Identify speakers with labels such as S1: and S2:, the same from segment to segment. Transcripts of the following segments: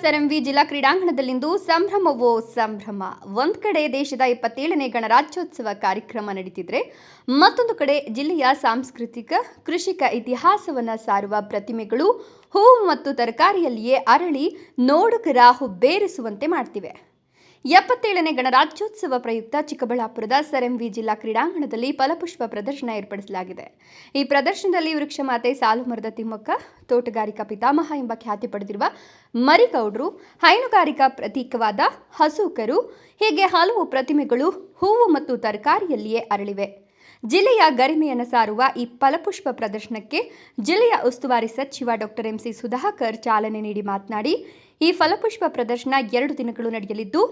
S1: SRMV ಜಿಲ್ಲಾ ಕ್ರೀಡಾಂಗಣದಲ್ಲಿಂದು ಸಂಭ್ರಮವೋ ಸಂಭ್ರಮ. ಒಂದು ಕಡೆ ದೇಶದ 27ನೇ ಗಣರಾಜ್ಯೋತ್ಸವ ಕಾರ್ಯಕ್ರಮ ನಡೀತಿದ್ರೆ ಮತ್ತೊಂದು ಕಡೆ ಜಿಲ್ಲೆಯ ಸಾಂಸ್ಕೃತಿಕ ಕೃಷಿಕ ಇತಿಹಾಸವನ್ನು ಸಾರುವ ಪ್ರತಿಮೆಗಳು ಹೂವು ಮತ್ತು ತರಕಾರಿಯಲ್ಲಿಯೇ ಅರಳಿ ನೋಡುಗರ ಹುಬ್ಬೇರಿಸುವಂತೆ ಮಾಡ್ತಿವೆ. 77ನೇ ಗಣರಾಜ್ಯೋತ್ಸವ ಪ್ರಯುಕ್ತ ಚಿಕ್ಕಬಳ್ಳಾಪುರದ SRMV ಜಿಲ್ಲಾ ಕ್ರೀಡಾಂಗಣದಲ್ಲಿ ಫಲಪುಷ್ಪ ಪ್ರದರ್ಶನ ಏರ್ಪಡಿಸಲಾಗಿದೆ. ಈ ಪ್ರದರ್ಶನದಲ್ಲಿ ವೃಕ್ಷಮಾತೆ ಸಾಲುಮರದ ತಿಮ್ಮಕ್ಕ, ತೋಟಗಾರಿಕಾ ಪಿತಾಮಹ ಎಂಬ ಖ್ಯಾತಿ ಪಡೆದಿರುವ ಮರಿಗೌಡರು, ಹೈನುಗಾರಿಕಾ ಪ್ರತೀಕವಾದ ಹಸೂಕರು ಹೀಗೆ ಹಲವು ಪ್ರತಿಮೆಗಳು ಹೂವು ಮತ್ತು ತರಕಾರಿಯಲ್ಲಿಯೇ ಅರಳಿವೆ. ಜಿಲ್ಲೆಯ ಗರಿಮೆಯನ್ನು ಸಾರುವ ಈ ಫಲಪುಷ್ಪ ಪ್ರದರ್ಶನಕ್ಕೆ ಜಿಲ್ಲೆಯ ಉಸ್ತುವಾರಿ ಸಚಿವ ಡಾಕ್ಟರ್ MC ಸುಧಾಕರ್ ಚಾಲನೆ ನೀಡಿ ಮಾತನಾಡಿ, ಈ ಫಲಪುಷ್ಪ ಪ್ರದರ್ಶನ 2 ದಿನಗಳು ನಡೆಯಲಿದ್ದು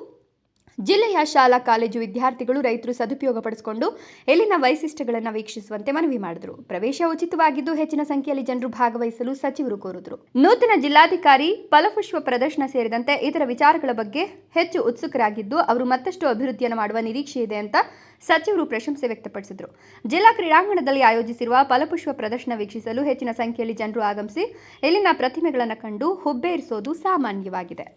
S1: ಜಿಲ್ಲೆಯ ಶಾಲಾ ಕಾಲೇಜು ವಿದ್ಯಾರ್ಥಿಗಳು ರೈತರು ಸದುಪಯೋಗ ಪಡಿಸಿಕೊಂಡು ಇಲ್ಲಿನ ವೈಶಿಷ್ಟ್ಯಗಳನ್ನು ವೀಕ್ಷಿಸುವಂತೆ ಮನವಿ ಮಾಡಿದರು. ಪ್ರವೇಶ ಉಚಿತವಾಗಿದ್ದು ಹೆಚ್ಚಿನ ಸಂಖ್ಯೆಯಲ್ಲಿ ಜನರು ಭಾಗವಹಿಸಲು ಸಚಿವರು ಕೋರಿದರು. ನೂತನ ಜಿಲ್ಲಾಧಿಕಾರಿ ಫಲಪುಷ್ಪ ಪ್ರದರ್ಶನ ಸೇರಿದಂತೆ ಇತರ ವಿಚಾರಗಳ ಬಗ್ಗೆ ಹೆಚ್ಚು ಉತ್ಸುಕರಾಗಿದ್ದು ಅವರು ಮತ್ತಷ್ಟು ಅಭಿವೃದ್ಧಿಯನ್ನು ಮಾಡುವ ನಿರೀಕ್ಷೆ ಇದೆ ಅಂತ ಸಚಿವರು ಪ್ರಶಂಸೆ ವ್ಯಕ್ತಪಡಿಸಿದರು. ಜಿಲ್ಲಾ ಕ್ರೀಡಾಂಗಣದಲ್ಲಿ ಆಯೋಜಿಸಿರುವ ಫಲಪುಷ್ಪ ಪ್ರದರ್ಶನ ವೀಕ್ಷಿಸಲು ಹೆಚ್ಚಿನ ಸಂಖ್ಯೆಯಲ್ಲಿ ಜನರು ಆಗಮಿಸಿ ಇಲ್ಲಿನ ಪ್ರತಿಮೆಗಳನ್ನು ಕಂಡು ಹುಬ್ಬೇರಿಸೋದು ಸಾಮಾನ್ಯವಾಗಿದೆ.